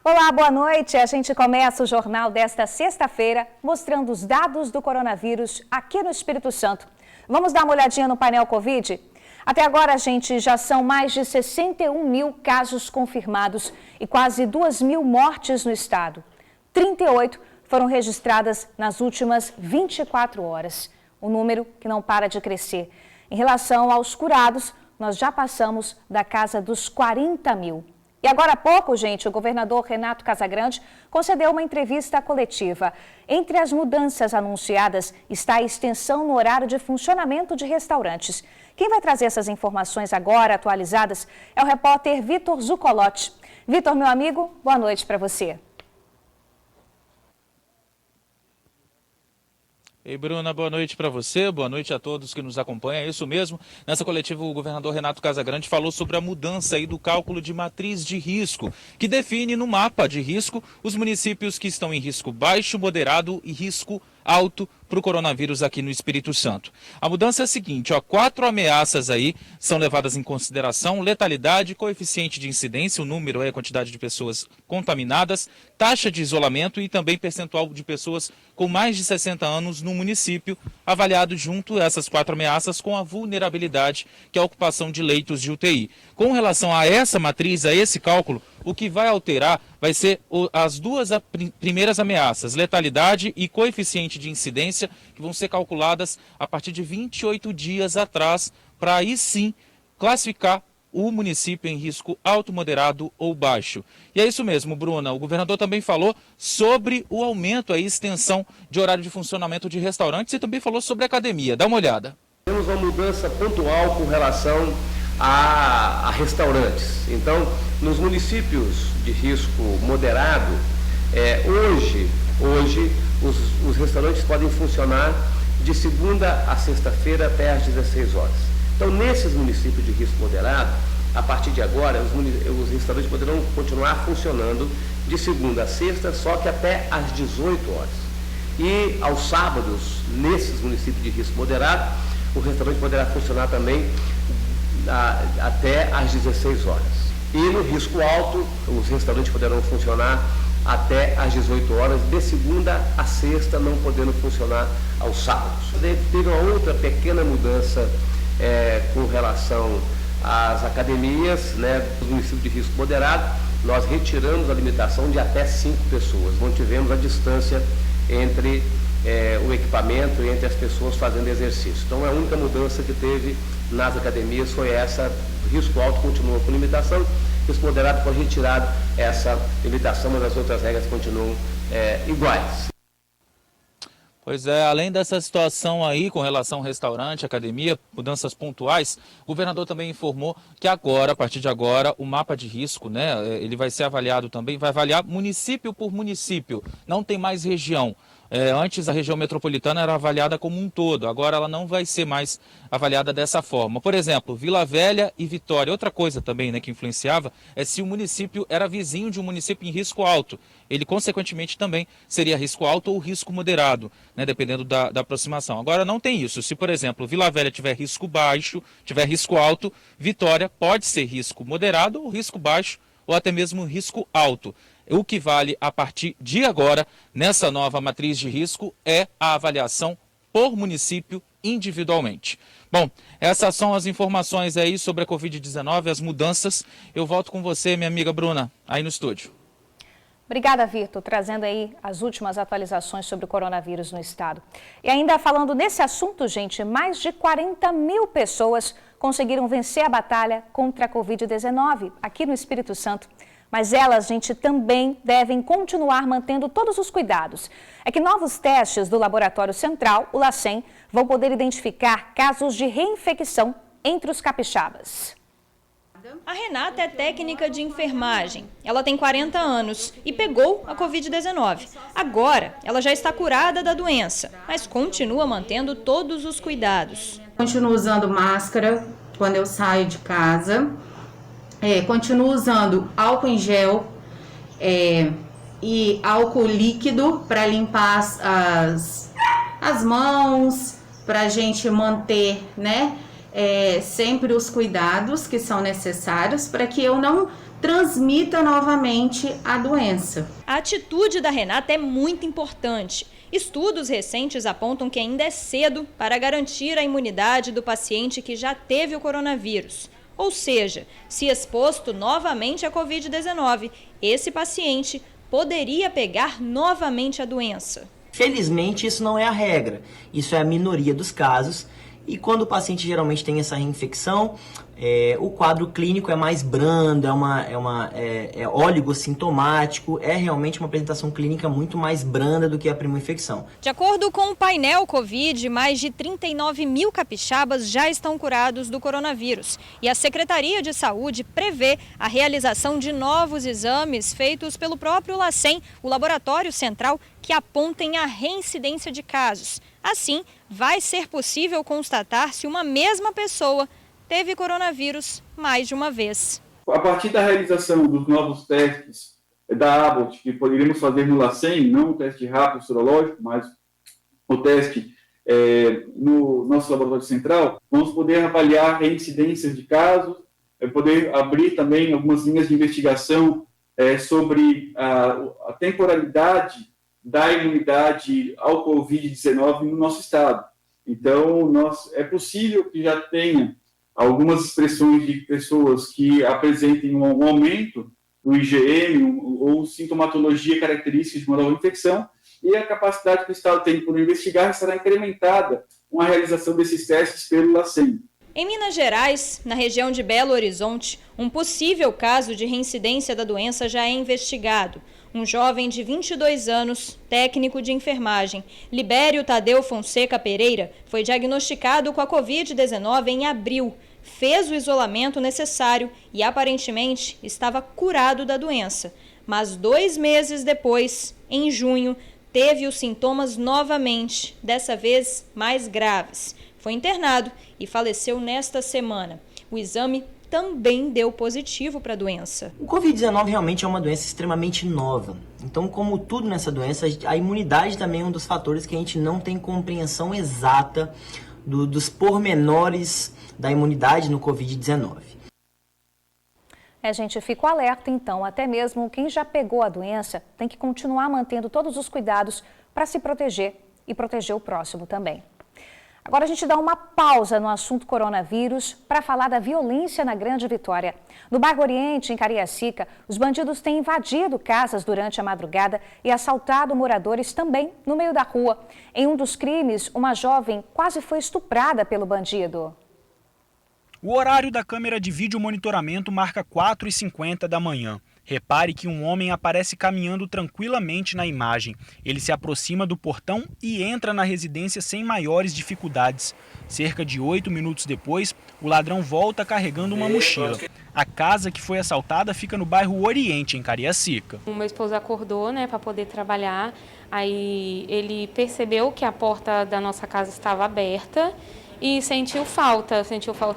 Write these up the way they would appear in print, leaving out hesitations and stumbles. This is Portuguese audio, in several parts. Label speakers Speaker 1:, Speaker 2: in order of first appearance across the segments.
Speaker 1: Olá, boa noite. A gente começa o jornal desta sexta-feira mostrando os dados do coronavírus aqui no Espírito Santo. Vamos dar uma olhadinha no painel Covid? Até agora, gente, já são mais de 61 mil casos confirmados e quase 2 mil mortes no estado. 38 foram registradas nas últimas 24 horas. Um número que não para de crescer. Em relação aos curados, nós já passamos da casa dos 40 mil. E agora há pouco, gente, o governador Renato Casagrande concedeu uma entrevista coletiva. Entre as mudanças anunciadas está a extensão no horário de funcionamento de restaurantes. Quem vai trazer essas informações agora, atualizadas, é o repórter Vitor Zucolotti. Vitor, meu amigo, boa noite para você.
Speaker 2: Ei, Bruna, boa noite para você, boa noite a todos que nos acompanham. É isso mesmo, nessa coletiva o governador Renato Casagrande falou sobre a mudança aí do cálculo de matriz de risco, que define no mapa de risco os municípios que estão em risco baixo, moderado e risco alto para o coronavírus aqui no Espírito Santo. A mudança é a seguinte, 4 ameaças aí são levadas em consideração: letalidade, coeficiente de incidência, o número é a quantidade de pessoas contaminadas, taxa de isolamento e também percentual de pessoas com mais de 60 anos no município, avaliado junto a essas 4 ameaças com a vulnerabilidade, que é a ocupação de leitos de UTI. Com relação a essa matriz, a esse cálculo, o que vai alterar vai ser as duas primeiras ameaças, letalidade e coeficiente de incidência, que vão ser calculadas a partir de 28 dias atrás, para aí sim classificar o município em risco alto, moderado ou baixo. E é isso mesmo, Bruna. O governador também falou sobre o aumento, a extensão de horário de funcionamento de restaurantes e também falou sobre a academia. Dá uma olhada.
Speaker 3: Temos uma mudança pontual com relação a restaurantes. Então, nos municípios de risco moderado, hoje os restaurantes podem funcionar de segunda a sexta-feira até às 16 horas. Então, nesses municípios de risco moderado, a partir de agora, os restaurantes poderão continuar funcionando de segunda a sexta, só que até às 18 horas. E aos sábados, nesses municípios de risco moderado, o restaurante poderá funcionar também até às 16 horas. E no risco alto, os restaurantes poderão funcionar até às 18 horas, de segunda a sexta, não podendo funcionar aos sábados. Teve uma outra pequena mudança com relação às academias, dos municípios de risco moderado. Nós retiramos a limitação de até 5 pessoas, mantivemos a distância entre o equipamento e entre as pessoas fazendo exercício. Então, a única mudança que teve nas academias foi essa. Risco alto continua com limitação, risco moderado foi retirado essa limitação, mas as outras regras continuam iguais.
Speaker 2: Pois é, além dessa situação aí com relação ao restaurante, academia, mudanças pontuais, o governador também informou que agora, a partir de agora, o mapa de risco, ele vai ser avaliado também, vai avaliar município por município, não tem mais região. Antes a região metropolitana era avaliada como um todo, agora ela não vai ser mais avaliada dessa forma. Por exemplo, Vila Velha e Vitória. Outra coisa também que influenciava é se o município era vizinho de um município em risco alto. Ele, consequentemente, também seria risco alto ou risco moderado, dependendo da aproximação. Agora não tem isso. Se, por exemplo, Vila Velha tiver risco baixo, tiver risco alto, Vitória pode ser risco moderado ou risco baixo ou até mesmo risco alto. O que vale a partir de agora, nessa nova matriz de risco, é a avaliação por município individualmente. Bom, essas são as informações aí sobre a Covid-19, as mudanças. Eu volto com você, minha amiga Bruna, aí no estúdio.
Speaker 1: Obrigada, Vitor, trazendo aí as últimas atualizações sobre o coronavírus no estado. E ainda falando nesse assunto, gente, mais de 40 mil pessoas conseguiram vencer a batalha contra a Covid-19 aqui no Espírito Santo. Mas elas, gente, também devem continuar mantendo todos os cuidados. É que novos testes do Laboratório Central, o LACEN, vão poder identificar casos de reinfecção entre os capixabas.
Speaker 4: A Renata é técnica de enfermagem. Ela tem 40 anos e pegou a Covid-19. Agora, ela já está curada da doença, mas continua mantendo todos os cuidados.
Speaker 5: Continuo usando máscara quando eu saio de casa. Continuo usando álcool em gel e álcool líquido para limpar as mãos, para a gente manter, sempre os cuidados que são necessários para que eu não transmita novamente a doença.
Speaker 4: A atitude da Renata é muito importante. Estudos recentes apontam que ainda é cedo para garantir a imunidade do paciente que já teve o coronavírus. Ou seja, se exposto novamente à Covid-19, esse paciente poderia pegar novamente a doença.
Speaker 6: Felizmente, isso não é a regra, isso é a minoria dos casos. E quando o paciente geralmente tem essa reinfecção, o quadro clínico é mais brando, é oligossintomático, é realmente uma apresentação clínica muito mais branda do que a pneumoinfecção.
Speaker 4: De acordo com o painel Covid, mais de 39 mil capixabas já estão curados do coronavírus. E a Secretaria de Saúde prevê a realização de novos exames feitos pelo próprio LACEN, o Laboratório Central, que apontem a reincidência de casos. Assim, vai ser possível constatar se uma mesma pessoa teve coronavírus mais de uma vez.
Speaker 7: A partir da realização dos novos testes da Abbott, que poderíamos fazer no LACEN, não o teste rápido sorológico, mas o teste no nosso laboratório central, vamos poder avaliar reincidências de casos, poder abrir também algumas linhas de investigação sobre a temporalidade da imunidade ao Covid-19 no nosso estado. Então, é possível que já tenha algumas expressões de pessoas que apresentem um aumento do IgM ou sintomatologia característica de uma nova infecção, e a capacidade que o estado tem de poder investigar será incrementada com a realização desses testes pelo LACEN.
Speaker 4: Em Minas Gerais, na região de Belo Horizonte, um possível caso de reincidência da doença já é investigado. Um jovem de 22 anos, técnico de enfermagem, Libério Tadeu Fonseca Pereira, foi diagnosticado com a Covid-19 em abril, fez o isolamento necessário e aparentemente estava curado da doença. Mas 2 meses depois, em junho, teve os sintomas novamente, dessa vez mais graves. Foi internado e faleceu nesta semana. O exame também deu positivo para a doença.
Speaker 6: O Covid-19 realmente é uma doença extremamente nova. Então, como tudo nessa doença, a imunidade também é um dos fatores que a gente não tem compreensão exata dos pormenores da imunidade no Covid-19.
Speaker 1: Gente, fica o alerta então, até mesmo quem já pegou a doença tem que continuar mantendo todos os cuidados para se proteger e proteger o próximo também. Agora a gente dá uma pausa no assunto coronavírus para falar da violência na Grande Vitória. No bairro Oriente, em Cariacica, os bandidos têm invadido casas durante a madrugada e assaltado moradores também no meio da rua. Em um dos crimes, uma jovem quase foi estuprada pelo bandido.
Speaker 8: O horário da câmera de vídeo monitoramento marca 4h50 da manhã. Repare que um homem aparece caminhando tranquilamente na imagem. Ele se aproxima do portão e entra na residência sem maiores dificuldades. Cerca de 8 minutos depois, o ladrão volta carregando uma mochila. A casa que foi assaltada fica no bairro Oriente, em Cariacica.
Speaker 9: O meu esposo acordou, para poder trabalhar. Aí ele percebeu que a porta da nossa casa estava aberta e sentiu falta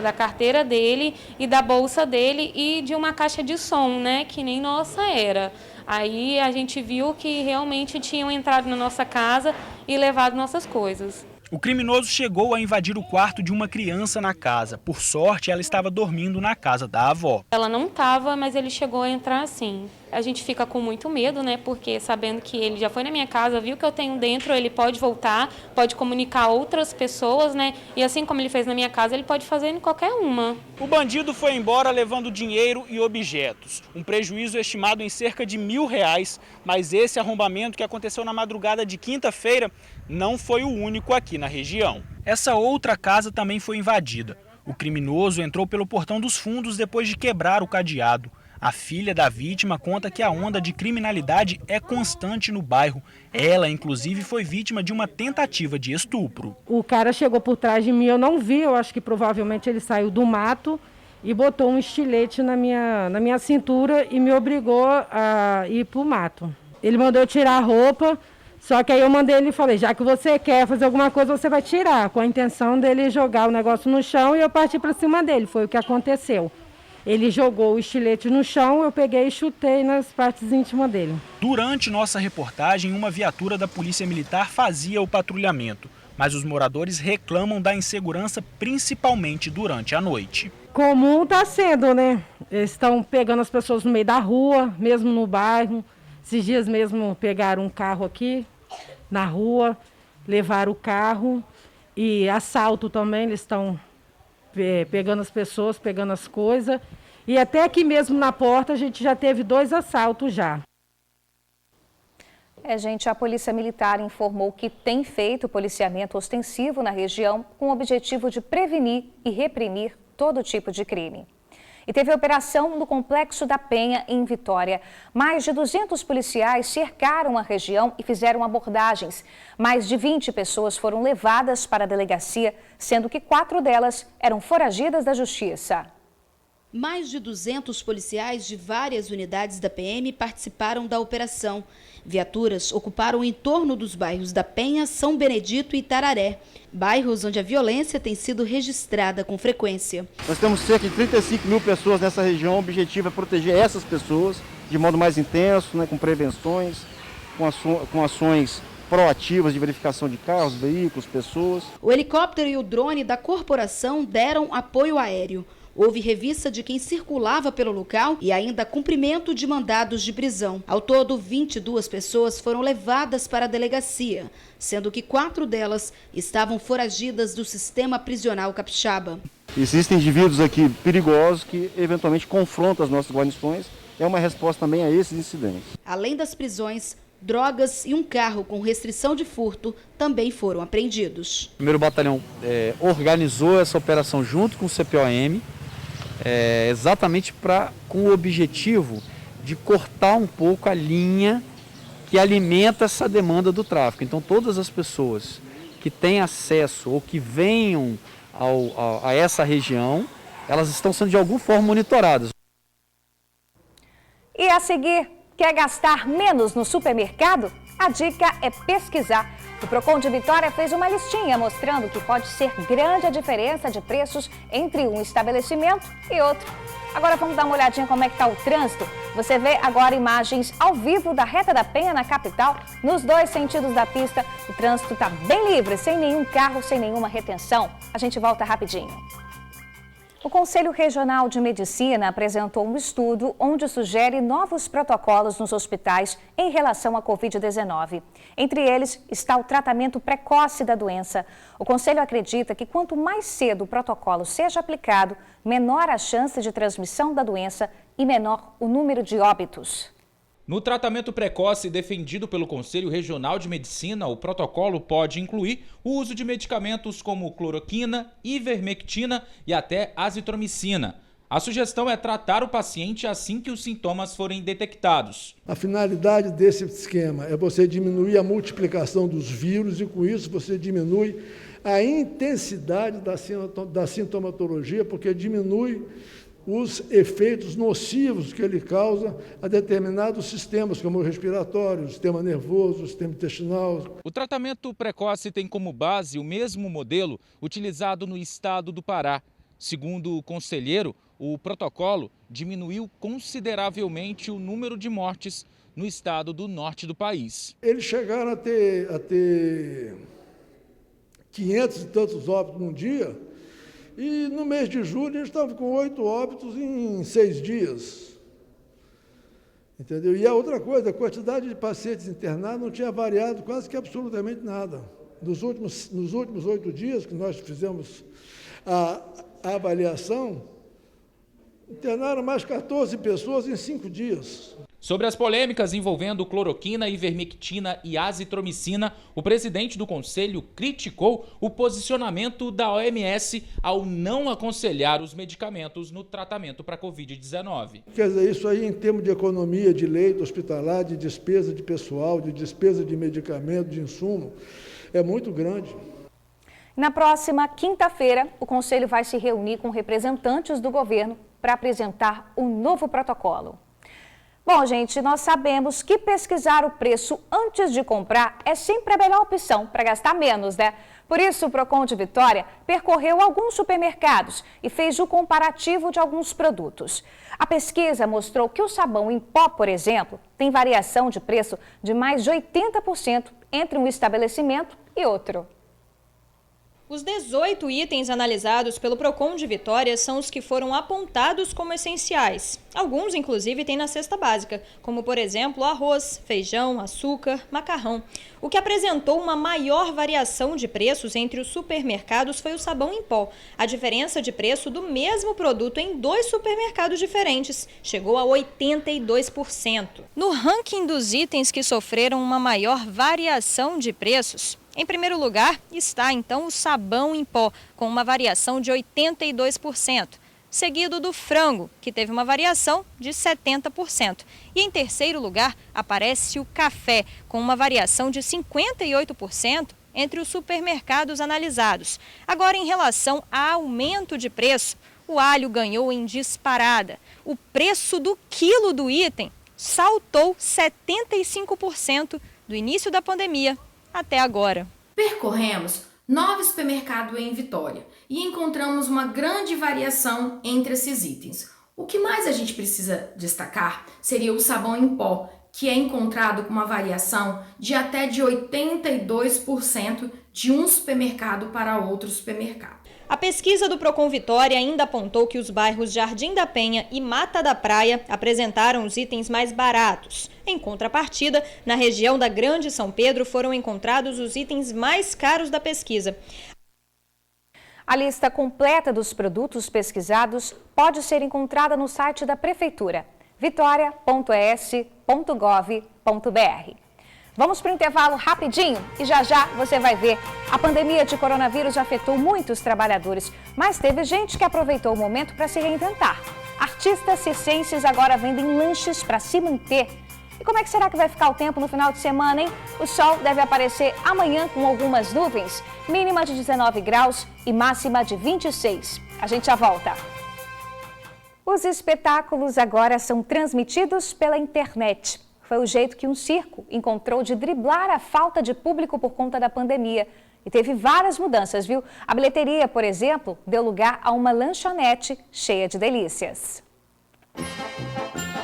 Speaker 9: da carteira dele e da bolsa dele e de uma caixa de som, que nem nossa era. Aí a gente viu que realmente tinham entrado na nossa casa e levado nossas coisas.
Speaker 8: O criminoso chegou a invadir o quarto de uma criança na casa. Por sorte, ela estava dormindo na casa da avó.
Speaker 9: Ela não estava, mas ele chegou a entrar sim. A gente fica com muito medo, porque sabendo que ele já foi na minha casa, viu que eu tenho dentro, ele pode voltar, pode comunicar a outras pessoas, E assim como ele fez na minha casa, ele pode fazer em qualquer uma.
Speaker 8: O bandido foi embora levando dinheiro e objetos. Um prejuízo estimado em cerca de R$1.000, mas esse arrombamento que aconteceu na madrugada de quinta-feira não foi o único aqui na região. Essa outra casa também foi invadida. O criminoso entrou pelo portão dos fundos depois de quebrar o cadeado. A filha da vítima conta que a onda de criminalidade é constante no bairro. Ela, inclusive, foi vítima de uma tentativa de estupro.
Speaker 10: O cara chegou por trás de mim, eu não vi, eu acho que provavelmente ele saiu do mato e botou um estilete na minha cintura e me obrigou a ir para o mato. Ele mandou eu tirar a roupa, só que aí eu mandei ele e falei, já que você quer fazer alguma coisa, você vai tirar, com a intenção dele jogar o negócio no chão e eu parti para cima dele, foi o que aconteceu. Ele jogou o estilete no chão, eu peguei e chutei nas partes íntimas dele.
Speaker 8: Durante nossa reportagem, uma viatura da Polícia Militar fazia o patrulhamento, mas os moradores reclamam da insegurança principalmente durante a noite.
Speaker 10: Comum está sendo, né? Eles estão pegando as pessoas no meio da rua, mesmo no bairro. Esses dias mesmo pegaram um carro aqui na rua, levaram o carro. E assalto também, eles estão pegando as pessoas, pegando as coisas. E até aqui mesmo na porta a gente já teve 2 assaltos já.
Speaker 1: Gente, a Polícia Militar informou que tem feito policiamento ostensivo na região com o objetivo de prevenir e reprimir todo tipo de crime. E teve operação no Complexo da Penha, em Vitória. Mais de 200 policiais cercaram a região e fizeram abordagens. Mais de 20 pessoas foram levadas para a delegacia, sendo que 4 delas eram foragidas da Justiça.
Speaker 11: Mais de 200 policiais de várias unidades da PM participaram da operação. Viaturas ocuparam o entorno dos bairros da Penha, São Benedito e Tararé, bairros onde a violência tem sido registrada com frequência.
Speaker 12: Nós temos cerca de 35 mil pessoas nessa região, o objetivo é proteger essas pessoas de modo mais intenso, né, com prevenções, com ações proativas de verificação de carros, veículos, pessoas.
Speaker 11: O helicóptero e o drone da corporação deram apoio aéreo. Houve revista de quem circulava pelo local e ainda cumprimento de mandados de prisão. Ao todo, 22 pessoas foram levadas para a delegacia, sendo que 4 delas estavam foragidas do sistema prisional capixaba.
Speaker 12: Existem indivíduos aqui perigosos que eventualmente confrontam as nossas guarnições. É uma resposta também a esses incidentes.
Speaker 11: Além das prisões, drogas e um carro com restrição de furto também foram apreendidos.
Speaker 13: O 1º Batalhão organizou essa operação junto com o CPOM, exatamente com o objetivo de cortar um pouco a linha que alimenta essa demanda do tráfico. Então, todas as pessoas que têm acesso ou que venham a essa região, elas estão sendo de alguma forma monitoradas.
Speaker 1: E a seguir, quer gastar menos no supermercado? A dica é pesquisar. O Procon de Vitória fez uma listinha mostrando que pode ser grande a diferença de preços entre um estabelecimento e outro. Agora vamos dar uma olhadinha como é que está o trânsito. Você vê agora imagens ao vivo da Reta da Penha na capital. Nos 2 sentidos da pista, o trânsito está bem livre, sem nenhum carro, sem nenhuma retenção. A gente volta rapidinho. O Conselho Regional de Medicina apresentou um estudo onde sugere novos protocolos nos hospitais em relação à Covid-19. Entre eles está o tratamento precoce da doença. O Conselho acredita que quanto mais cedo o protocolo seja aplicado, menor a chance de transmissão da doença e menor o número de óbitos.
Speaker 2: No tratamento precoce defendido pelo Conselho Regional de Medicina, o protocolo pode incluir o uso de medicamentos como cloroquina, ivermectina e até azitromicina. A sugestão é tratar o paciente assim que os sintomas forem detectados.
Speaker 14: A finalidade desse esquema é você diminuir a multiplicação dos vírus e, com isso, você diminui a intensidade da sintomatologia, porque diminui os efeitos nocivos que ele causa a determinados sistemas, como o respiratório, o sistema nervoso, o sistema intestinal.
Speaker 2: O tratamento precoce tem como base o mesmo modelo utilizado no estado do Pará. Segundo o conselheiro, o protocolo diminuiu consideravelmente o número de mortes no estado do norte do país.
Speaker 14: Eles chegaram a ter 500 e tantos óbitos num dia, e no mês de julho a gente estava com 8 óbitos em 6 dias. Entendeu? E a outra coisa, a quantidade de pacientes internados não tinha variado quase que absolutamente nada. Nos últimos 8 dias que nós fizemos a avaliação, internaram mais 14 pessoas em 5 dias.
Speaker 2: Sobre as polêmicas envolvendo cloroquina, ivermectina e azitromicina, o presidente do Conselho criticou o posicionamento da OMS ao não aconselhar os medicamentos no tratamento para a Covid-19.
Speaker 14: Quer dizer, isso aí em termos de economia de leito hospitalar, de despesa de pessoal, de despesa de medicamento, de insumo, é muito grande.
Speaker 1: Na próxima quinta-feira, o Conselho vai se reunir com representantes do governo para apresentar um novo protocolo. Bom, gente, nós sabemos que pesquisar o preço antes de comprar é sempre a melhor opção para gastar menos, né? Por isso, o Procon de Vitória percorreu alguns supermercados e fez o comparativo de alguns produtos. A pesquisa mostrou que o sabão em pó, por exemplo, tem variação de preço de mais de 80% entre um estabelecimento e outro.
Speaker 4: Os 18 itens analisados pelo Procon de Vitória são os que foram apontados como essenciais. Alguns, inclusive, têm na cesta básica, como, por exemplo, arroz, feijão, açúcar, macarrão. O que apresentou uma maior variação de preços entre os supermercados foi o sabão em pó. A diferença de preço do mesmo produto em 2 supermercados diferentes chegou a 82%. No ranking dos itens que sofreram uma maior variação de preços, em primeiro lugar está, então, o sabão em pó, com uma variação de 82%, seguido do frango, que teve uma variação de 70%. E em terceiro lugar aparece o café, com uma variação de 58% entre os supermercados analisados. Agora, em relação a aumento de preço, o alho ganhou em disparada. O preço do quilo do item saltou 75% do início da pandemia até agora.
Speaker 15: Percorremos 9 supermercados em Vitória e encontramos uma grande variação entre esses itens. O que mais a gente precisa destacar seria o sabão em pó, que é encontrado com uma variação de até de 82% de um supermercado para outro supermercado.
Speaker 4: A pesquisa do Procon Vitória ainda apontou que os bairros Jardim da Penha e Mata da Praia apresentaram os itens mais baratos. Em contrapartida, na região da Grande São Pedro foram encontrados os itens mais caros da pesquisa.
Speaker 1: A lista completa dos produtos pesquisados pode ser encontrada no site da Prefeitura, vitoria.es.gov.br. Vamos para o intervalo rapidinho e já você vai ver. A pandemia de coronavírus afetou muitos trabalhadores, mas teve gente que aproveitou o momento para se reinventar. Artistas circenses agora vendem lanches para se manter. E como é que será que vai ficar o tempo no final de semana, hein? O sol deve aparecer amanhã com algumas nuvens, mínima de 19 graus e máxima de 26. A gente já volta. Os espetáculos agora são transmitidos pela internet. Foi o jeito que um circo encontrou de driblar a falta de público por conta da pandemia. E teve várias mudanças, viu? A bilheteria, por exemplo, deu lugar a uma lanchonete cheia de delícias.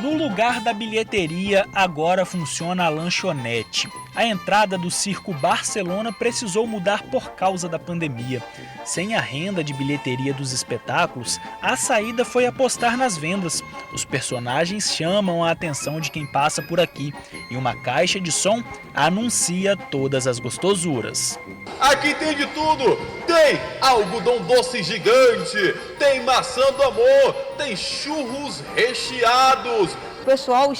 Speaker 8: No lugar da bilheteria, agora funciona a lanchonete. A entrada do Circo Barcelona precisou mudar por causa da pandemia. Sem a renda de bilheteria dos espetáculos, a saída foi apostar nas vendas. Os personagens chamam a atenção de quem passa por aqui e uma caixa de som anuncia todas as gostosuras.
Speaker 16: Aqui tem de tudo! Tem algodão doce gigante, tem maçã do amor, tem churros recheados.
Speaker 17: O pessoal,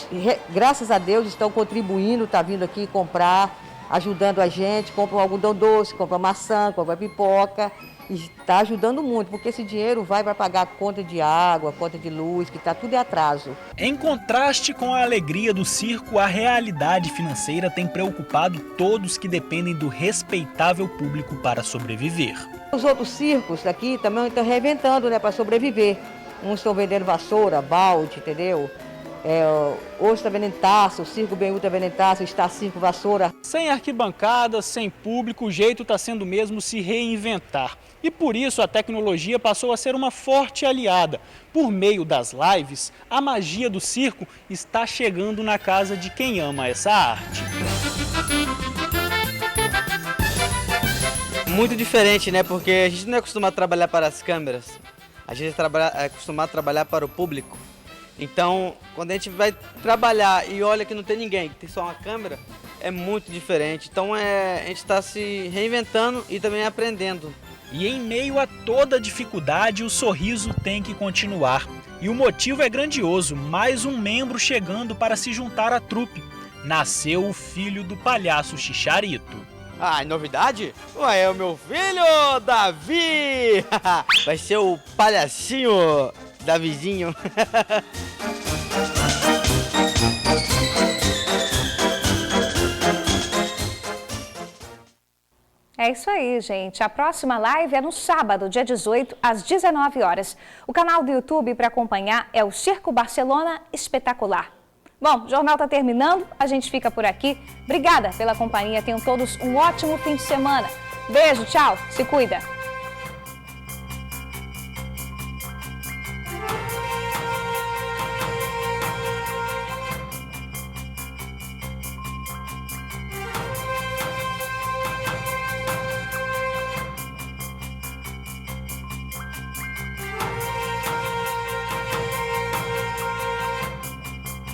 Speaker 17: graças a Deus, estão contribuindo, está vindo aqui comprar, ajudando a gente, compra um algodão doce, compra maçã, compra pipoca. E está ajudando muito, porque esse dinheiro vai para pagar a conta de água, a conta de luz, que está tudo em atraso.
Speaker 8: Em contraste com a alegria do circo, a realidade financeira tem preocupado todos que dependem do respeitável público para sobreviver.
Speaker 17: Os outros circos daqui também estão reinventando, né, para sobreviver. Uns estão vendendo vassoura, balde, entendeu? Hoje está vendendo taça, o Circo Benhu está vendendo taça, está Circo Vassoura.
Speaker 8: Sem arquibancada, sem público, o jeito está sendo mesmo se reinventar. E por isso a tecnologia passou a ser uma forte aliada. Por meio das lives, a magia do circo está chegando na casa de quem ama essa arte.
Speaker 18: Muito diferente, né? Porque a gente não é acostumado a trabalhar para as câmeras. A gente é acostumado a trabalhar para o público. Então, quando a gente vai trabalhar e olha que não tem ninguém, que tem só uma câmera, é muito diferente. Então, a gente está se reinventando e também aprendendo.
Speaker 8: E em meio a toda dificuldade, o sorriso tem que continuar. E o motivo é grandioso, mais um membro chegando para se juntar à trupe. Nasceu o filho do palhaço Chicharito.
Speaker 18: Ah, novidade? Ué, é o meu filho, Davi! Vai ser o palhacinho Davizinho.
Speaker 1: É isso aí, gente. A próxima live é no sábado, dia 18, às 19 horas. O canal do YouTube para acompanhar é o Circo Barcelona Espetacular. Bom, o jornal está terminando, a gente fica por aqui. Obrigada pela companhia, tenham todos um ótimo fim de semana. Beijo, tchau, se cuida.